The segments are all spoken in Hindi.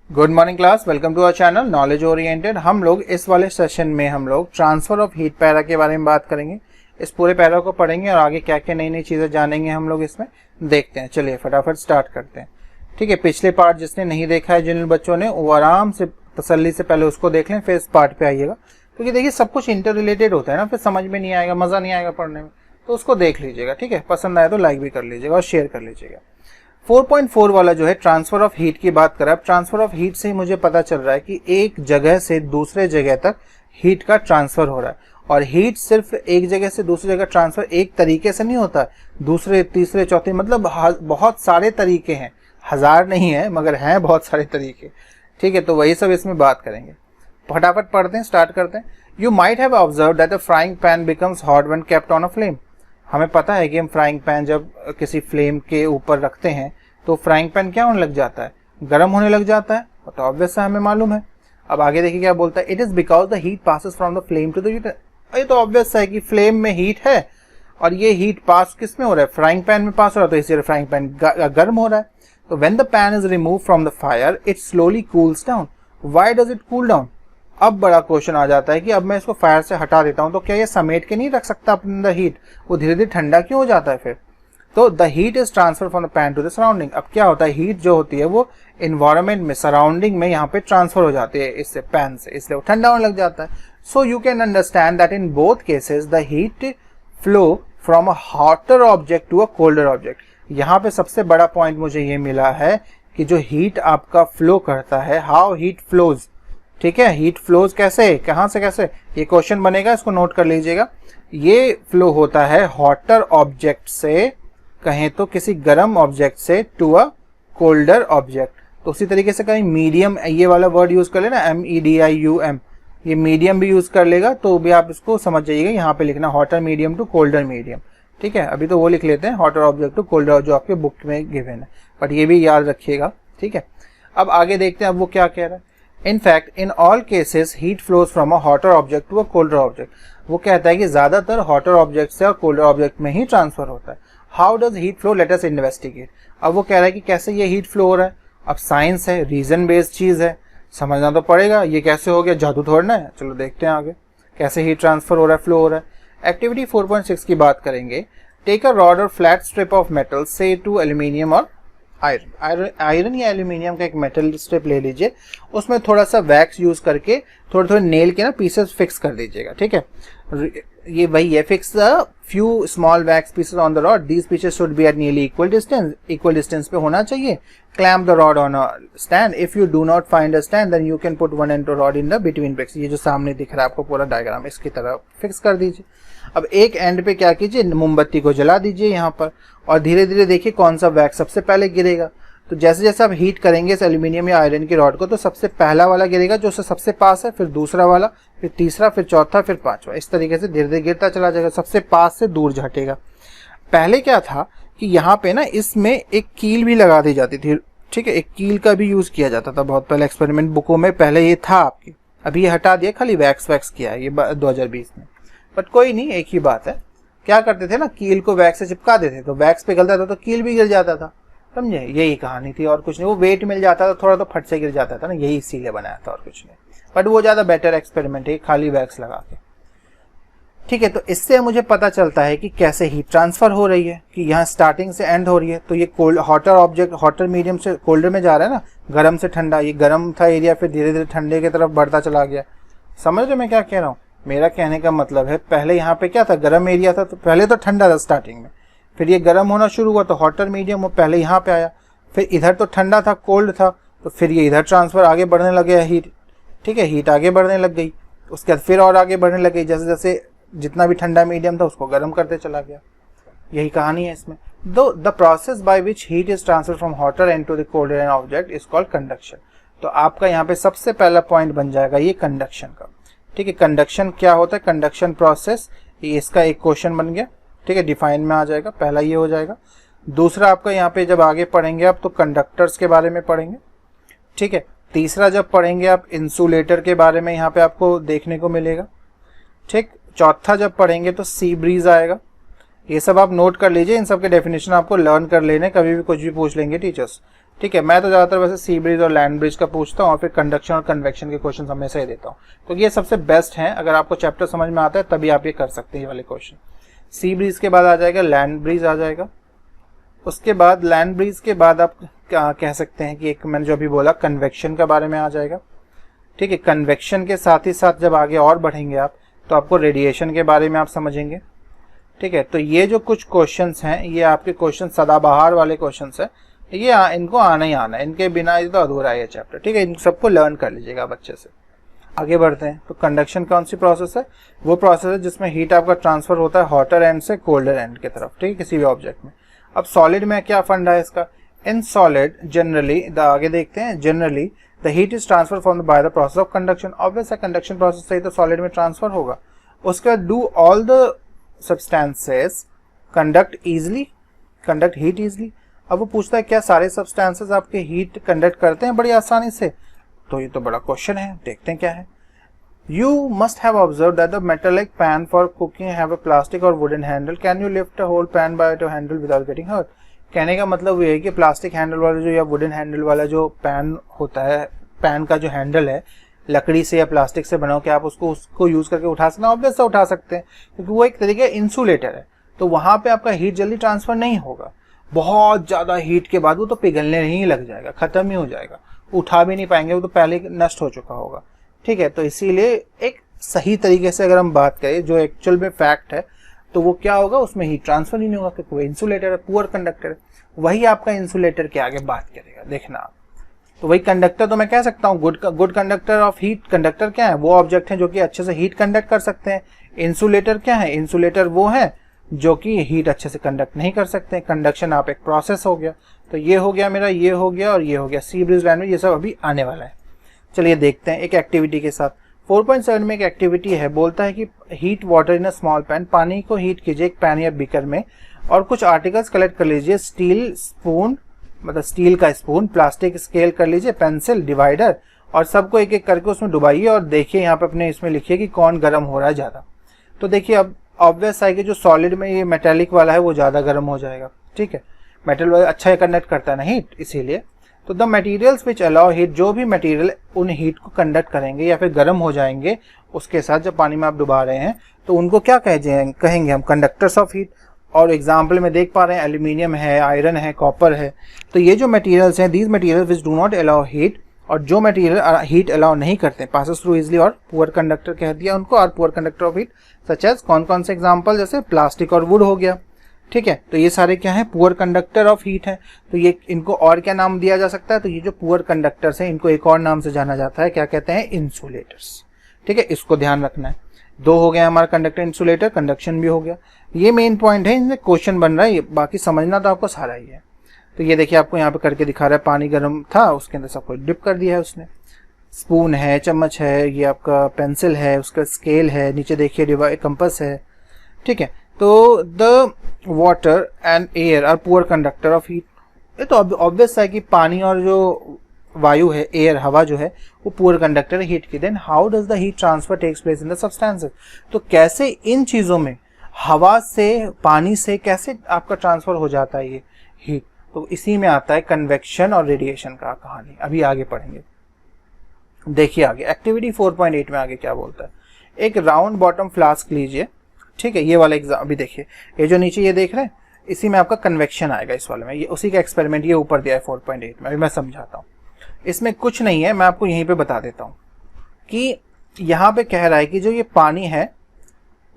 Good morning class, welcome to our channel knowledge oriented. हम लोग इस वाले सेशन में हम लोग ट्रांसफर ऑफ हीट पैरा के बारे में बात करेंगे। इस पूरे पैरा को पढ़ेंगे और आगे क्या क्या नई नई चीज़ें जानेंगे हम लोग इसमें देखते हैं। चलिए फटाफट स्टार्ट करते हैं। ठीक है, पिछले पार्ट जिसने नहीं देखा है जिन बच्चों ने, वो आराम से तसल्ली से पहले उसको देख लें, फिर इस पार्ट पे आइएगा, क्योंकि देखिए सब कुछ इंटर रिलेटेड होता है ना, फिर समझ में नहीं आएगा, मज़ा नहीं आएगा पढ़ने में। तो उसको देख लीजिएगा, ठीक है। पसंद आए तो लाइक भी कर लीजिएगा और शेयर कर लीजिएगा। 4.4 वाला जो है ट्रांसफर ऑफ हीट की बात कर रहा है। अब ट्रांसफर ऑफ हीट से ही मुझे पता चल रहा है कि एक जगह से दूसरे जगह तक हीट का ट्रांसफर हो रहा है। और हीट सिर्फ एक जगह से दूसरी जगह ट्रांसफर एक तरीके से नहीं होता, दूसरे तीसरे चौथे, मतलब बहुत सारे तरीके हैं। हजार नहीं है मगर हैं बहुत सारे तरीके। ठीक है, तो वही सब इसमें बात करेंगे। फटाफट पढ़ते हैं, स्टार्ट करते हैं। You might have observe that a frying pan becomes hot when kept on a flame. हमें पता है कि हम फ्राइंग पैन जब किसी फ्लेम के ऊपर रखते हैं तो फ्राइंग पैन क्या होने लग जाता है, गर्म होने लग जाता है। तो ऑब्वियस हमें मालूम है। अब आगे देखिए क्या बोलता है, it is because the heat passes from the flame to the heat. ये तो ऑब्वियस है कि फ्लेम में हीट है और ये हीट पास किस में हो रहा है, फ्राइंग पैन में पास हो रहा है, तो इसलिए फ्राइंग पैन गर्म हो रहा है। तो when the pan is remove from the fire it slowly cools down. Why does it cool down? अब बड़ा क्वेश्चन आ जाता है कि अब मैं इसको फायर से हटा देता हूं तो क्या ये समेट के नहीं रख सकता अपने द हीट, वो धीरे धीरे ठंडा क्यों हो जाता है फिर? तो the heat is transfer from the pan to the surrounding. अब क्या होता है, हीट जो होती है वो इन्वायरमेंट में, सराउंडिंग में यहाँ पे ट्रांसफर हो जाती है इससे पैन से, इसलिए वो ठंडा होने लग जाता है। So you can understand that in both cases the heat flow from a hotter object to a colder object. यहाँ पे सबसे बड़ा पॉइंट मुझे ये मिला है कि जो हीट आपका फ्लो करता है, हाउ हीट फ्लोज। ठीक है, हीट फ्लोज कैसे, कहाँ से कैसे, ये क्वेश्चन बनेगा, इसको नोट कर लीजिएगा। ये फ्लो होता है हॉटर ऑब्जेक्ट से, कहें तो किसी गर्म ऑब्जेक्ट से, टू अ कोल्डर ऑब्जेक्ट। तो उसी तरीके से कहीं मीडियम, ये वाला वर्ड यूज कर लेना, MEDIUM, ये मीडियम भी यूज कर लेगा तो भी आप इसको समझ जाइएगा। यहाँ पे लिखना hotter medium to colder medium. ठीक है, अभी तो वो लिख लेते हैं हॉटर ऑब्जेक्ट टू कोल्डर, जो आपके बुक में गिवन है, बट ये भी याद रखिएगा। ठीक है, अब आगे देखते हैं अब वो क्या कह रहा है। In fact, in all cases, heat flows from a hotter object to a colder object. वो कहता है कि ज्यादातर hotter object से और colder object में ही ट्रांसफर होता है। How does heat flow? Let us investigate. अब वो कह रहा है कि कैसे ये हीट फ्लो हो रहा है। अब साइंस है, रीजन बेस्ड चीज है, समझना तो पड़ेगा। ये कैसे हो गया, जादू थोड़ना है। चलो देखते हैं आगे कैसे हीट ट्रांसफर हो रहा है, फ्लो हो रहा है। एक्टिविटी 4.6 की बात करेंगे। टेक अ रॉड और फ्लैट स्ट्रिप ऑफ मेटल से टू एल्यूमिनियम और आयरन या एल्यूमिनियम का एक मेटल स्ट्रिप ले लीजिए, उसमें थोड़ा सा वैक्स यूज करके थोड़े थोड़े नेल के ना पीसेस फिक्स कर दीजिएगा। ठीक है, ये वही है, fix the few small wax pieces on the rod. These pieces should be at nearly equal distance पे होना चाहिए। Clamp the rod on a stand. If you do not find a stand then you can put one end rod in the between bricks. ये जो सामने दिख रहा है आपको पूरा डायग्राम, इसकी तरह फिक्स कर दीजिए। अब एक एंड पे क्या कीजिए, मोमबत्ती को जला दीजिए यहाँ पर, और धीरे धीरे देखिए कौन सा वैक्स सबसे पहले गिरेगा। तो जैसे जैसे आप हीट करेंगे इस एल्यूमिनियम या आयरन की रॉड को, तो सबसे पहला वाला गिरेगा जो उससे सबसे पास है, फिर दूसरा वाला, फिर तीसरा, फिर चौथा, फिर पांचवा। इस तरीके से धीरे धीरे गिरता चला जाएगा, सबसे पास से दूर झटेगा। पहले क्या था कि यहाँ पे ना इसमें एक कील भी लगा दी जाती थी। ठीक है, एक कील का भी यूज किया जाता था बहुत पहले एक्सपेरिमेंट बुकों में, पहले ये था आपकी, अभी ये हटा दिया, खाली वैक्स किया है ये 2020 में। बट कोई नहीं, एक ही बात है। क्या करते थे ना, कील को वैक्स से चिपका देते, तो वैक्स पिघलता था तो कील भी गिर जाता था। समझे, यही कहानी थी और कुछ नहीं। वो वेट मिल जाता था थोड़ा तो फट से गिर जाता था ना, यही इसीलिए बनाया था और कुछ नहीं। बट वो ज्यादा बेटर एक्सपेरिमेंट है, खाली वैक्स लगा के। ठीक है, तो इससे मुझे पता चलता है कि कैसे हीट ट्रांसफर हो रही है, कि यहाँ स्टार्टिंग से एंड हो रही है। तो ये हॉटर ऑब्जेक्ट हॉटर मीडियम से कोल्डर में जा रहा है ना, गर्म से ठंडा। ये गर्म था एरिया, फिर धीरे धीरे ठंडे की तरफ बढ़ता चला गया। समझ रहे मैं क्या कह रहा हूँ? मेरा कहने का मतलब है, पहले यहाँ पे क्या था, गर्म एरिया था, तो पहले तो ठंडा था स्टार्टिंग में, फिर ये गर्म होना शुरू हुआ तो हॉटर मीडियम, वो पहले यहाँ पे आया, फिर इधर तो ठंडा था, कोल्ड था, तो फिर ये इधर ट्रांसफर आगे बढ़ने लगे हीट। ठीक है, हीट आगे बढ़ने लग गई, उसके बाद फिर और आगे बढ़ने लग गई, जैसे जैसे जितना भी ठंडा मीडियम था उसको गर्म करते चला गया। यही कहानी है इसमें। The process by which heat is transfer from hotter end to the colder end object is called conduction. तो आपका यहाँ पे सबसे पहला पॉइंट बन जाएगा ये कंडक्शन का। ठीक है, कंडक्शन क्या होता है, कंडक्शन प्रोसेस, ये इसका एक क्वेश्चन बन गया। ठीक है, डिफाइन में आ जाएगा, पहला ये हो जाएगा। दूसरा आपका यहाँ पे जब आगे पढ़ेंगे आप तो कंडक्टर्स के बारे में पढ़ेंगे। ठीक है, तीसरा जब पढ़ेंगे आप इंसुलेटर के बारे में यहाँ पे आपको देखने को मिलेगा। ठीक, चौथा जब पढ़ेंगे तो सी ब्रीज आएगा। ये सब आप नोट कर लीजिए, इन सब के डेफिनेशन आपको लर्न कर लेने, कभी भी कुछ भी पूछ लेंगे टीचर्स। ठीक है, मैं तो ज़्यादातर वैसे सी ब्रिज और लैंड ब्रिज का पूछता हूँ और फिर कंडक्शन और कन्वेक्शन के क्वेश्चन हमेशा ही देता हूँ, तो ये सबसे बेस्ट हैं। अगर आपको चैप्टर समझ में आता है तभी आप ये कर सकते हैं ये वाले क्वेश्चन। सी ब्रिज के बाद आ जाएगा लैंड ब्रिज आ जाएगा, उसके बाद लैंड ब्रिज के बाद आप क्या कह सकते हैं कि एक मैंने जो अभी बोला कन्वेक्शन के बारे में आ जाएगा। ठीक है, कन्वेक्शन के साथ ही साथ जब आगे और बढ़ेंगे आप तो आपको रेडिएशन के बारे में आप समझेंगे। ठीक है, तो ये जो कुछ क्वेश्चंस हैं ये आपके क्वेश्चन सदाबहार वाले क्वेश्चंस हैं, ये इनको आना ही आना है, इनके बिना ये तो अधूरा है ये चैप्टर। ठीक है, इन सबको लर्न कर लीजिएगा बच्चे से। आगे बढ़ते हैं, तो कंडक्शन कौन सी प्रोसेस है? वो प्रोसेस है जिसमें हीट आपका ट्रांसफर होता है हॉटर एंड से कोल्डर एंड की तरफ। ठीक है, किसी भी ऑब्जेक्ट में। अब सॉलिड में क्या फंडा है इसका? इन सॉलिड जनरली आगे देखते हैं, generally the heat is transfer from by the process of conduction. Obvious है कंडक्शन प्रोसेस से ही तो सॉलिड में ट्रांसफर होगा। उसके बाद do all the substances conduct easily, conduct heat easily. अब वो पूछता है क्या सारे सब्सटेंसेस आपके हीट कंडक्ट करते हैं बड़ी आसानी से? तो ये तो बड़ा क्वेश्चन है, देखते हैं क्या है। You must have observed that the metallic pan for cooking have a plastic or wooden handle. Can you lift a whole pan by the handle without getting hurt? कहने का मतलब ये है कि प्लास्टिक हैंडल वाला जो या वुडन हैंडल वाला जो पैन होता है, पैन का जो हैंडल है लकड़ी से या प्लास्टिक से बना हो, क्या आप उसको यूज करके उठा सकते हैं? ऑब्वियस से उठा सकते हैं, क्योंकि वो एक तरीके का इंसुलेटर है, तो वहां पे आपका हीट जल्दी ट्रांसफर नहीं होगा। बहुत ज्यादा हीट के बाद वो तो पिघलने ही लग जाएगा, खत्म ही हो जाएगा, उठा भी नहीं पाएंगे, वो तो पहले नष्ट हो चुका होगा। ठीक है, तो इसीलिए एक सही तरीके से अगर हम बात करें जो एक्चुअल में फैक्ट है, तो वो क्या होगा, उसमें हीट ट्रांसफर ही नहीं होगा, क्योंकि वो इंसुलेटर है, पुअर कंडक्टर है। वही आपका इंसुलेटर के आगे बात करेगा, देखना आप। तो वही कंडक्टर तो मैं कह सकता हूँ good conductor of heat. Conductor क्या है? वो ऑब्जेक्ट हैं जो कि अच्छे से हीट कंडक्ट कर सकते हैं। इंसुलेटर क्या है? इंसुलेटर वो है जो कि हीट अच्छे से कंडक्ट नहीं कर सकते। कंडक्शन आप एक प्रोसेस हो गया, तो ये हो गया मेरा, ये हो गया और ये हो गया। सी ब्रिज लैंड ब्रिज ये सब अभी आने वाला है। चलिए देखते हैं एक एक्टिविटी के साथ। 4.7 में एक एक्टिविटी है, बोलता है कि heat water in a small pan. पानी को हीट कीजिए एक पैन या बीकर में और कुछ आर्टिकल्स कलेक्ट कर लीजिए। स्टील स्पून, मतलब स्टील का स्पून, प्लास्टिक स्केल कर लीजिए, पेंसिल, डिवाइडर, और सबको एक एक करके उसमें डुबाइए और देखिए यहाँ पे अपने इसमें लिखिए कि कौन गर्म हो रहा है ज़्यादा। तो देखिए अब ऑब्वियस है कि जो सॉलिड में ये मेटेलिक वाला है वो ज़्यादा गर्म हो जाएगा। ठीक है, मेटल वाला अच्छा कंडक्ट करता है ना हीट, इसीलिए। तो the materials which allow heat, जो भी मटेरियल उन हीट को कंडक्ट करेंगे या फिर गर्म हो जाएंगे उसके साथ जब पानी में आप डुबा रहे हैं, तो उनको क्या कहेंगे हम? Conductors of heat. और एग्जाम्पल में देख पा रहे हैं एल्यूमिनियम है, आयरन है, कॉपर है। तो ये जो मटेरियल्स हैं, these material which do not allow heat, और जो मटेरियल हीट अलाउ नहीं करते, पासेस थ्रू इजिली, और पुअर कंडक्टर कह दिया उनको, और poor conductor of heat such as कौन कौन से एग्जाम्पल, जैसे प्लास्टिक और वुड हो गया। ठीक है, तो ये सारे क्या है? पुअर कंडक्टर ऑफ हीट है। तो ये इनको और क्या नाम दिया जा सकता है? तो ये जो पुअर कंडक्टर्स हैं इनको एक और नाम से जाना जाता है, क्या कहते हैं? इंसुलेटर्स। ठीक है, इसको ध्यान रखना है। दो हो गया हमारा कंडक्टर, इंसुलेटर, कंडक्शन भी हो गया। ये मेन पॉइंट है, इनसे क्वेश्चन बन रहा है, बाकी समझना तो आपको सारा ही है। तो ये देखिए आपको यहाँ पे करके दिखा रहा है, पानी गर्म था उसके अंदर सब कुछ डिप कर दिया है उसने। स्पून है, चम्मच है, ये आपका पेंसिल है, उसका स्केल है, नीचे देखिए कंपास है। ठीक है, तो the water and air are poor conductor of heat. ये तो ऑब्वियस है कि पानी और जो वायु है, एयर, हवा जो है, वो पुअर कंडक्टर है हीट की। Then how does the heat transfer takes place in the substances? तो कैसे इन चीजों में, हवा से, पानी से कैसे आपका ट्रांसफर हो जाता है ये हीट? तो इसी में आता है कन्वेक्शन और रेडिएशन का कहानी। अभी आगे पढ़ेंगे, देखिए आगे एक्टिविटी 4.8 में आगे क्या बोलता है। एक राउंड बॉटम फ्लास्क लीजिए। ठीक है, ये वाला एग्जाम अभी देखिए, ये जो नीचे ये देख रहे हैं, इसी में आपका कन्वेक्शन आएगा इस वाले में। ये उसी का एक्सपेरिमेंट ये ऊपर दिया है 4.8 में। अभी मैं समझाता हूँ, इसमें कुछ नहीं है, मैं आपको यहीं पे बता देता हूँ कि यहाँ पे कह रहा है कि जो ये पानी है,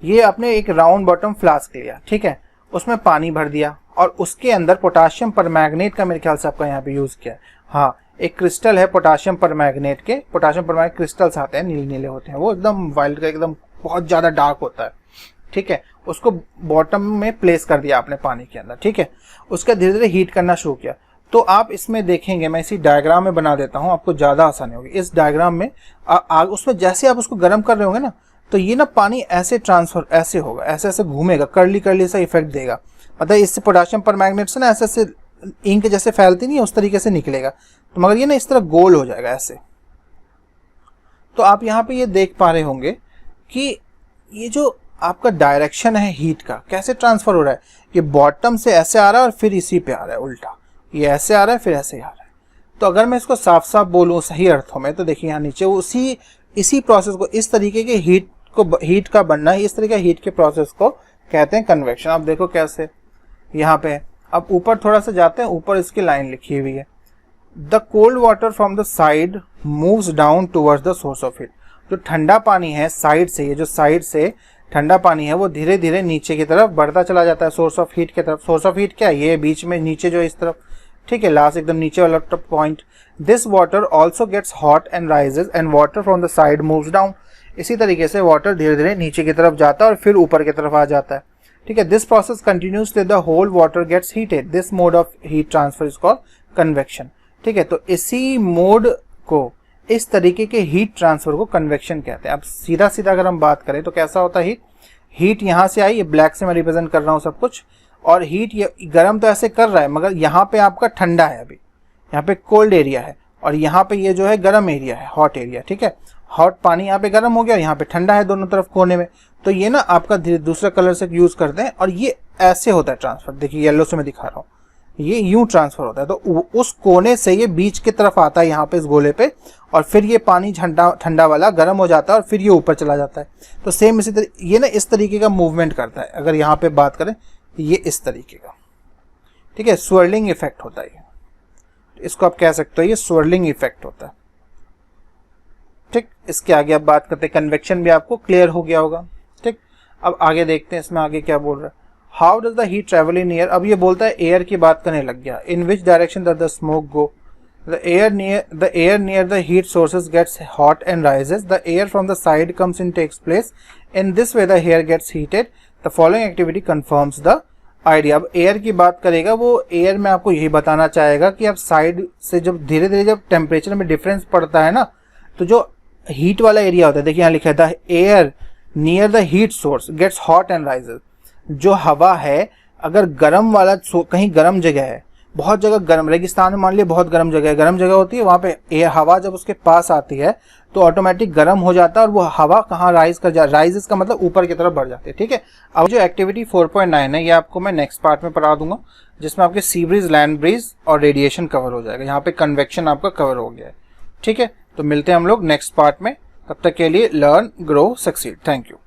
ये आपने एक राउंड बॉटम फ्लास्क लिया, ठीक है, उसमें पानी भर दिया और उसके अंदर पोटाशियम परमैंगनेट का मेरे ख्याल से आपका यहाँ पे यूज किया है। हाँ, एक क्रिस्टल है पोटाशियम परमैंगनेट के, पोटाशियम परमैंगनेट क्रिस्टल्स आते हैं, नीले नीले होते हैं, वो एकदम वाइल्ड का, एकदम बहुत ज्यादा डार्क होता है। ठीक है, उसको बॉटम में प्लेस कर दिया आपने पानी के अंदर। ठीक है, उसका धीरे धीरे हीट करना शुरू किया। तो आप इसमें देखेंगे, मैं इसी डायग्राम में बना देता हूँ, आपको ज्यादा आसानी होगी। इस डायग्राम में उसमें जैसे आप उसको गर्म कर रहे होंगे ना, तो ये ना पानी ऐसे ट्रांसफर ऐसे होगा, ऐसे ऐसे घूमेगा, कर्ली कर्ली सा इफेक्ट देगा। मतलब इससे पोटाशियम परमैंगनेट से ना ऐसे ऐसे इंक जैसे फैलती नहीं है, उस तरीके से निकलेगा। तो मगर ये ना इस तरह गोल हो जाएगा ऐसे। तो आप यहाँ पे ये देख पा रहे होंगे कि ये जो आपका डायरेक्शन है हीट का, कैसे ट्रांसफर हो रहा है, ये बॉटम से ऐसे आ रहा है और फिर इसी पे आ रहा है उल्टा, ये ऐसे आ रहा है फिर ऐसे आ रहा है। तो अगर मैं इसको साफ साफ बोलूँ सही अर्थों में, तो देखिए यहाँ नीचे इसी प्रोसेस को, इस तरीके के हीट का बनना, इस तरीके हीट के प्रोसेस को कहते हैं कन्वेक्शन। आप देखो कैसे यहाँ पे, अब ऊपर थोड़ा सा जाते हैं, ऊपर इसकी लाइन लिखी हुई है, the cold water from the side moves down towards the source of heat. जो ठंडा पानी है साइड से, ये जो साइड से ठंडा पानी है वो धीरे धीरे नीचे की तरफ बढ़ता चला जाता है सोर्स ऑफ हीट की तरफ। सोर्स ऑफ हीट क्या है, ये बीच में नीचे जो इस तरफ, ठीक है, लास्ट एकदम नीचे वाला point. This water also gets hot and rises and water from the side moves down. इसी तरीके से वाटर धीरे धीरे नीचे की तरफ जाता है और फिर ऊपर की तरफ आ जाता है, ठीक है। This process continues till the whole water gets heated. This mode of heat transfer is called convection, ठीक है। तो इसी मोड को, इस तरीके के हीट ट्रांसफर को कन्वेक्शन कहते हैं। अब सीधा सीधा अगर हम बात करें तो कैसा होता है हीट यहाँ से आई, ये ब्लैक से मैं रिप्रेजेंट कर रहा हूँ सब कुछ, और हीट ये गर्म तो ऐसे कर रहा है, मगर यहाँ पे आपका ठंडा है, अभी यहाँ पे कोल्ड एरिया है, और यहाँ पे ये जो है गर्म एरिया है, हॉट एरिया, ठीक है। हॉट पानी यहाँ पे गर्म हो गया, यहाँ पे ठंडा है दोनों तरफ कोने में। तो ये ना आपका दूसरे कलर से यूज करते हैं, और ये ऐसे होता है ट्रांसफर। देखिए येलो से मैं दिखा रहा हूँ, ये यूं ट्रांसफर होता है। तो उस कोने से ये बीच की तरफ आता है यहाँ पे इस गोले पे, और फिर ये पानी ठंडा वाला गर्म हो जाता है और फिर ये ऊपर चला जाता है। तो सेम इसी तरह ये ना इस तरीके का मूवमेंट करता है। अगर यहाँ पे बात करें ये इस तरीके का, ठीक है, स्वर्लिंग इफेक्ट होता है। इसको आप कह सकते हो ये स्वर्लिंग इफेक्ट होता है, ठीक। इसके आगे अब बात करते हैं, कन्वेक्शन भी आपको क्लियर हो गया होगा, ठीक। अब आगे देखते हैं इसमें आगे क्या बोल रहा है। How does the heat travel in air. अब ये बोलता है एयर की बात करने लग गया। In which direction does the smoke go. The air near the heat sources gets hot and rises. The air from the side comes in takes place. In this way the air gets heated. The following activity confirms the idea. अब एयर की बात करेगा, वो एयर में आपको यही बताना चाहेगा कि अब साइड से जब धीरे धीरे जब टेम्परेचर में डिफरेंस पड़ता है ना, तो जो हीट वाला एरिया होता है, देखिए यहाँ लिखा था air near the heat source gets hot and rises. जो हवा है, अगर गर्म वाला कहीं गर्म जगह है, बहुत जगह गर्म, रेगिस्तान में मान लिया बहुत गर्म जगह है, गर्म जगह होती है, वहाँ पे हवा जब उसके पास आती है तो ऑटोमेटिक गर्म हो जाता है, और वो हवा कहाँ राइज कर राइजेस का मतलब ऊपर की तरफ बढ़ जाती है, ठीक है। अब जो एक्टिविटी 4.9 है ये आपको मैं नेक्स्ट पार्ट में पढ़ा दूंगा, जिसमें आपके सी ब्रीज, लैंड ब्रीज और रेडिएशन कवर हो जाएगा। यहाँ पे कन्वेक्शन आपका कवर हो गया है, ठीक है। तो मिलते हैं हम लोग नेक्स्ट पार्ट में, तब तक के लिए learn, grow, succeed. Thank you.